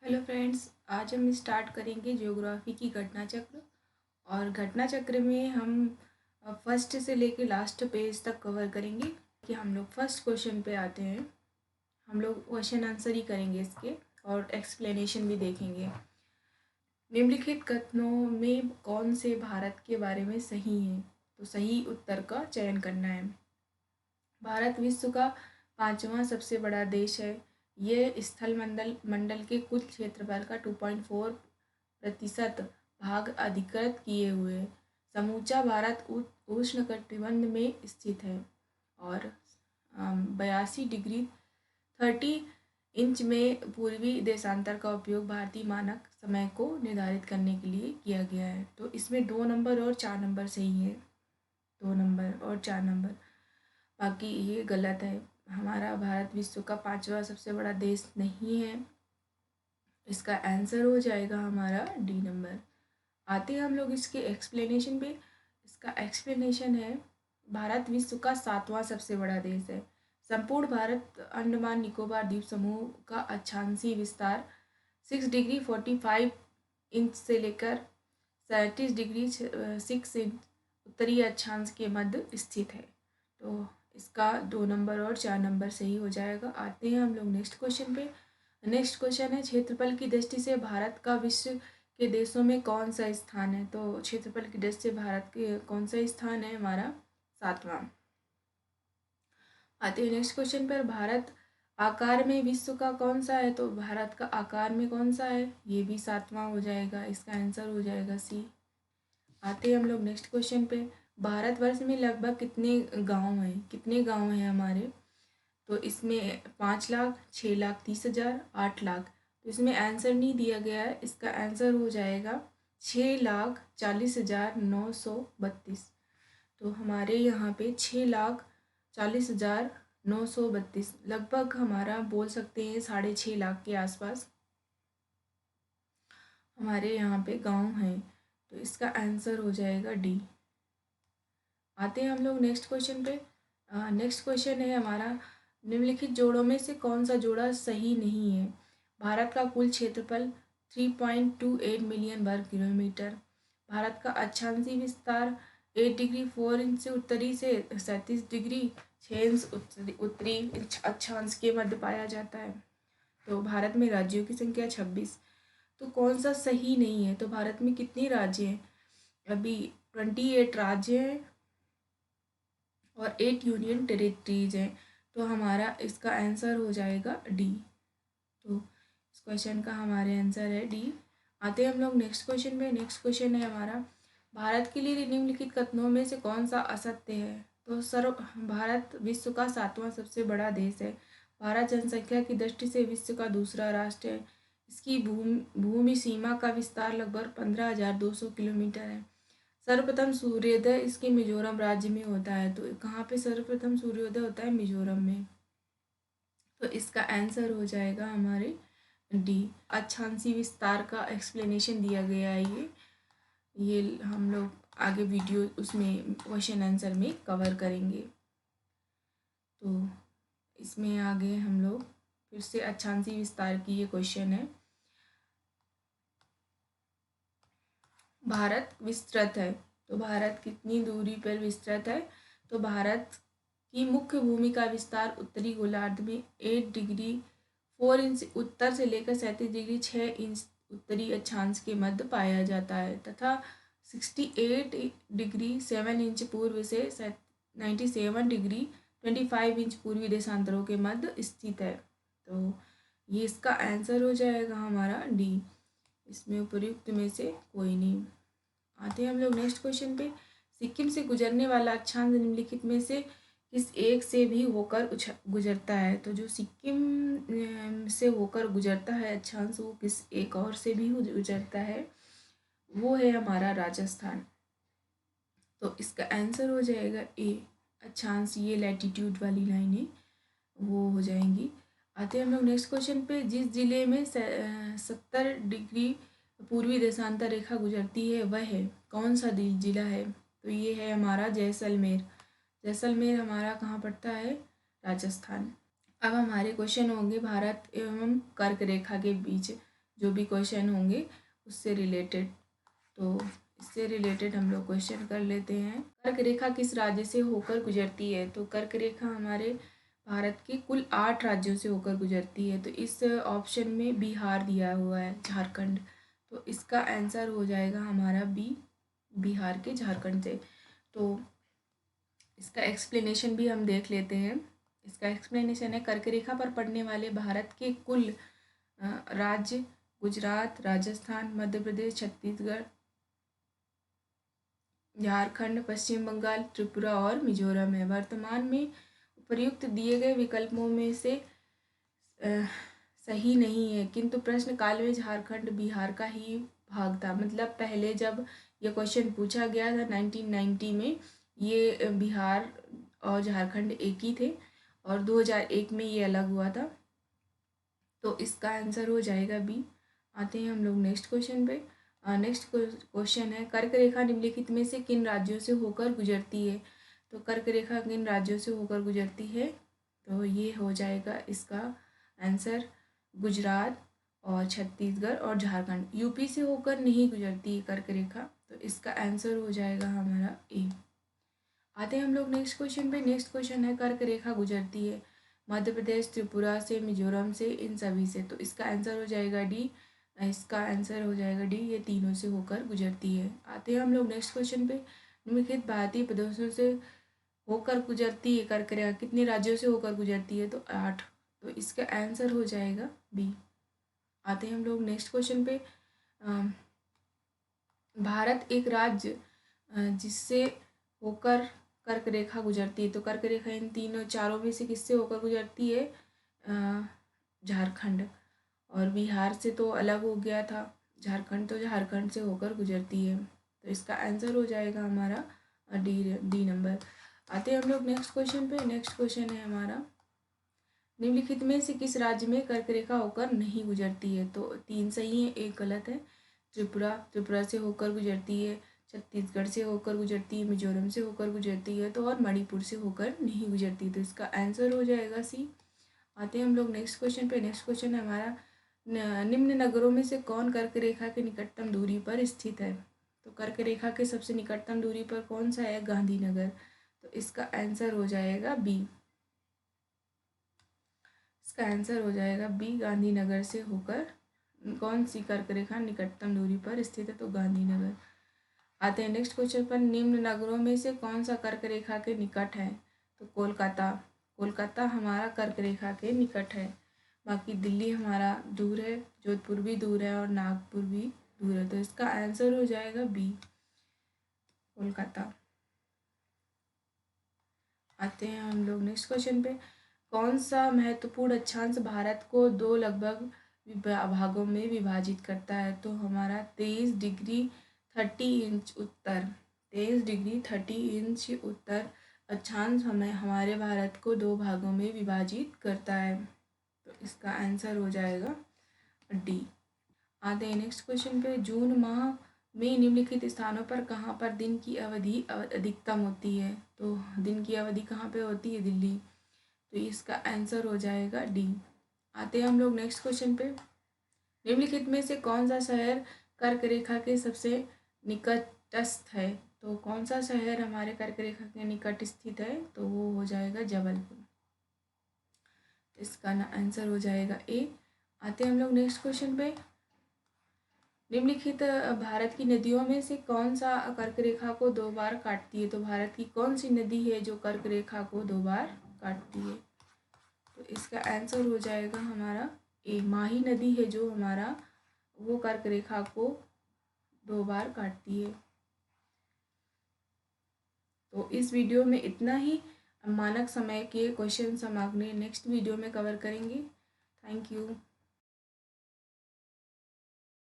Hello friends, आज हम start करेंगे ज्योग्राफी की घटना चक्र। और घटना चक्र में हम फर्स्ट से लेकर लास्ट पेज तक कवर करेंगे। कि हम लोग फर्स्ट क्वेश्चन पे आते हैं। हम लोग क्वेश्चन आंसर ही करेंगे इसके और एक्सप्लेनेशन भी देखेंगे। निम्नलिखित कथनों में कौन से भारत के बारे में सही है? तो सही उत्तर का चयन करना है। भारत विश्व का 5वां सबसे बड़ा देश है। ये स्थल मंडल के कुल क्षेत्रफल का 2.4% भाग अधिकृत किए हुए है। समूचा भारत उष्णकटिबंध में स्थित है और 82°30' में पूर्वी देशांतर का उपयोग भारतीय मानक समय को निर्धारित करने के लिए किया गया है। तो इसमें 2 नंबर और 4 नंबर सही है। 2 नंबर और 4 नंबर, बाकी ये गलत है। हमारा भारत विश्व का 5वां सबसे बड़ा देश नहीं है। इसका आंसर हो जाएगा हमारा डी नंबर। आते हैं हम लोग इसके एक्सप्लेनेशन पे। इसका एक्सप्लेनेशन है, भारत विश्व का 7वां सबसे बड़ा देश है। संपूर्ण भारत अंडमान निकोबार द्वीप समूह का अक्षांशीय विस्तार 6°45' से लेकर 37°6' उत्तरी अक्षांश के मध्य स्थित है। तो इसका 2 नंबर और 4 नंबर सही हो जाएगा। आते हैं हम लोग नेक्स्ट क्वेश्चन पे। नेक्स्ट क्वेश्चन है, क्षेत्रफल की दृष्टि से भारत का विश्व के देशों में कौन सा स्थान है? तो क्षेत्रफल की दृष्टि से भारत के कौन सा स्थान है? हमारा 7वां। आते हैं नेक्स्ट क्वेश्चन पर, भारत आकार में विश्व का कौन सा है? तो भारत का आकार में कौन सा है? ये भी 7वां हो जाएगा। इसका आंसर हो जाएगा सी। आते हैं हम लोग नेक्स्ट क्वेश्चन पे। भारतवर्ष में लगभग कितने गांव हैं? कितने गांव हैं हमारे? तो इसमें 5 लाख, 6 लाख 30,000, 8 लाख। तो इसमें आंसर नहीं दिया गया है। इसका आंसर हो जाएगा 6,40,932। तो हमारे यहाँ पे 6,40,932 लगभग हमारा बोल सकते हैं 6.5 लाख के आसपास हमारे यहाँ पे गांव हैं। तो इसका आंसर हो जाएगा डी। आते हैं हम लोग नेक्स्ट क्वेश्चन पे। नेक्स्ट क्वेश्चन है हमारा, निम्नलिखित जोड़ों में से कौन सा जोड़ा सही नहीं है? भारत का कुल क्षेत्रफल 3.28 मिलियन वर्ग किलोमीटर। भारत का अक्षांशीय विस्तार 8°4' से उत्तरी से 37°6' उत्तरी अक्षांश के मध्य पाया जाता है। तो भारत में राज्यों की संख्या 26। तो कौन सा सही नहीं है? तो भारत में कितने राज्य हैं? अभी 28 राज्य हैं और 8 यूनियन टेरिटरीज हैं। तो हमारा इसका आंसर हो जाएगा डी। तो इस क्वेश्चन का हमारे आंसर है डी। आते हैं हम लोग नेक्स्ट क्वेश्चन में। नेक्स्ट क्वेश्चन है हमारा, भारत के लिए निम्नलिखित कथनों में से कौन सा असत्य है? तो भारत विश्व का 7वां सबसे बड़ा देश है। भारत जनसंख्या की दृष्टि से विश्व का दूसरा राष्ट्र है। इसकी भूमि सीमा का विस्तार लगभग 15,200 किलोमीटर है। सर्वप्रथम सूर्योदय इसके मिजोरम राज्य में होता है। तो कहाँ पे सर्वप्रथम सूर्योदय होता है? मिजोरम में। तो इसका आंसर हो जाएगा हमारे डी। अक्षांशीय विस्तार का एक्सप्लेनेशन दिया गया है। ये हम लोग आगे वीडियो उसमें क्वेश्चन आंसर में कवर करेंगे। तो इसमें आगे हम लोग फिर से अक्षांशीय विस्तार की ये क्वेश्चन है। भारत विस्तृत है। तो भारत कितनी दूरी पर विस्तृत है? तो भारत की मुख्य भूमि का विस्तार उत्तरी गोलार्ध में 8°4' उत्तर से लेकर 37°6' उत्तरी अक्षांश के मध्य पाया जाता है तथा 68°7' पूर्व से 97°25' पूर्वी देशांतरों के मध्य स्थित है। तो ये इसका आंसर हो जाएगा हमारा डी। इसमें उपयुक्त में से कोई नहीं। आते हैं हम लोग नेक्स्ट क्वेश्चन पे। सिक्किम से गुजरने वाला अक्षांश निम्नलिखित में से किस एक से भी होकर गुजरता है? तो जो सिक्किम से होकर गुजरता है अक्षांश, वो किस एक और से भी गुजरता है, वो है हमारा राजस्थान। तो इसका आंसर हो जाएगा ए। अक्षांश ये लैटिट्यूड वाली लाइनें वो हो जाएंगी। आते हैं हम लोग नेक्स्ट क्वेश्चन पे। जिस जिले में 70° पूर्वी देशांतर रेखा गुजरती है वह है कौन सा जिला है? तो ये है हमारा जैसलमेर। जैसलमेर हमारा कहाँ पड़ता है? राजस्थान। अब हमारे क्वेश्चन होंगे भारत एवं कर्क रेखा के बीच जो भी क्वेश्चन होंगे उससे रिलेटेड। तो इससे रिलेटेड हम लोग क्वेश्चन कर लेते हैं। कर्क रेखा किस राज्य से होकर गुजरती है? तो कर्क रेखा हमारे भारत के कुल 8 राज्यों से होकर गुजरती है। तो इस ऑप्शन में बिहार दिया हुआ है, झारखंड, तो इसका आंसर हो जाएगा हमारा बी, बिहार के झारखंड से। तो इसका एक्सप्लेनेशन भी हम देख लेते हैं। इसका एक्सप्लेनेशन है, कर्क रेखा पर पड़ने वाले भारत के कुल राज्य गुजरात, राजस्थान, मध्य प्रदेश, छत्तीसगढ़, झारखंड, पश्चिम बंगाल, त्रिपुरा और मिजोरम है। वर्तमान में उपर्युक्त दिए गए विकल्पों में से सही नहीं है, किंतु प्रश्न काल में झारखंड बिहार का ही भाग था। मतलब पहले जब ये क्वेश्चन पूछा गया था 1990 में, ये बिहार और झारखंड एक ही थे, और 2001 में ये अलग हुआ था। तो इसका आंसर हो जाएगा बी। आते हैं हम लोग नेक्स्ट क्वेश्चन पे। नेक्स्ट क्वेश्चन है, कर्क रेखा निम्नलिखित में से किन राज्यों से होकर गुजरती है? तो कर्क रेखा किन राज्यों से होकर गुजरती है? तो ये हो जाएगा इसका आंसर गुजरात और छत्तीसगढ़ और झारखंड। यूपी से होकर नहीं गुजरती है कर्क रेखा, तो इसका आंसर हो जाएगा हमारा ए। आते हैं हम लोग नेक्स्ट क्वेश्चन पे। नेक्स्ट क्वेश्चन है, कर्क रेखा गुजरती है मध्य प्रदेश, त्रिपुरा से, मिजोरम से, इन सभी से। तो इसका आंसर हो जाएगा डी। इसका आंसर हो जाएगा डी, ये तीनों से होकर गुजरती है। आते हैं हम लोग नेक्स्ट क्वेश्चन पे। निम्नलिखित भारतीय प्रदेशों से होकर गुजरती है कर्क रेखा कितने राज्यों से होकर गुजरती है? तो 8। तो इसका आंसर हो जाएगा बी। आते हैं हम लोग नेक्स्ट क्वेश्चन पे। भारत एक राज्य जिससे होकर कर्क रेखा गुजरती है। तो कर्क रेखा इन तीनों चारों में से किससे होकर गुजरती है? झारखंड, और बिहार से तो अलग हो गया था, झारखंड तो झारखंड से होकर गुजरती है। तो इसका आंसर हो जाएगा हमारा डी नंबर। आते हैं हम लोग नेक्स्ट क्वेश्चन पे। नेक्स्ट क्वेश्चन है हमारा, निम्नलिखित में से किस राज्य में कर्क रेखा होकर नहीं गुजरती है? तो 3 सही है, 1 गलत है। त्रिपुरा से होकर गुजरती है, छत्तीसगढ़ से होकर गुजरती है, मिजोरम से होकर गुजरती है, तो और मणिपुर से होकर नहीं गुजरती। तो इसका आंसर हो जाएगा सी। आते हैं हम लोग नेक्स्ट क्वेश्चन पे। नेक्स्ट क्वेश्चन है हमारा, निम्न नगरों में से कौन कर्क रेखा के निकटतम दूरी पर स्थित है? तो कर्क रेखा के सबसे निकटतम दूरी पर कौन सा है? गांधीनगर। तो इसका आंसर हो जाएगा बी। इसका आंसर हो जाएगा बी, गांधीनगर से होकर कौन सी कर्क रेखा निकटतम दूरी पर स्थित है? तो गांधीनगर। आते हैं नेक्स्ट क्वेश्चन पर, निम्न नगरों में से कौन सा कर्क रेखा के निकट है? तो कोलकाता। कोलकाता हमारा कर्क रेखा के निकट है। बाकी दिल्ली हमारा दूर है, जोधपुर भी दूर है और नागपुर भी दूर है। तो इसका आंसर हो जाएगा बी, कोलकाता। आते हैं हम लोग नेक्स्ट क्वेश्चन पे। कौन सा महत्वपूर्ण अक्षांश भारत को 2 लगभग भागों में विभाजित करता है? तो हमारा 23 डिग्री 30 इंच उत्तर, 23 डिग्री 30 इंच उत्तर अक्षांश हमारे भारत को 2 भागों में विभाजित करता है। तो इसका आंसर हो जाएगा डी। आते हैं नेक्स्ट क्वेश्चन पे। जून माह में निम्नलिखित स्थानों पर कहाँ पर दिन की अवधि अधिकतम होती है? तो दिन की अवधि कहाँ पे होती है? दिल्ली। तो इसका आंसर हो जाएगा डी। आते हैं हम लोग नेक्स्ट क्वेश्चन पे। निम्नलिखित में से कौन सा शहर कर्क रेखा के सबसे निकटस्थ है? तो कौन सा शहर हमारे कर्क रेखा के निकट स्थित है? तो वो हो जाएगा जबलपुर। इसका आंसर हो जाएगा ए। आते हैं हम लोग नेक्स्ट क्वेश्चन पे। निम्नलिखित भारत की नदियों में से कौन सा कर्क रेखा को 2 बार काटती है? तो भारत की कौन सी नदी है जो कर्क रेखा को 2 बार काटती है? तो इसका आंसर हो जाएगा हमारा ए, माही नदी है जो हमारा वो कर्क रेखा को 2 बार काटती है। तो इस वीडियो में इतना ही। मानक समय के क्वेश्चन हम अगले नेक्स्ट वीडियो में कवर करेंगे। Thank you.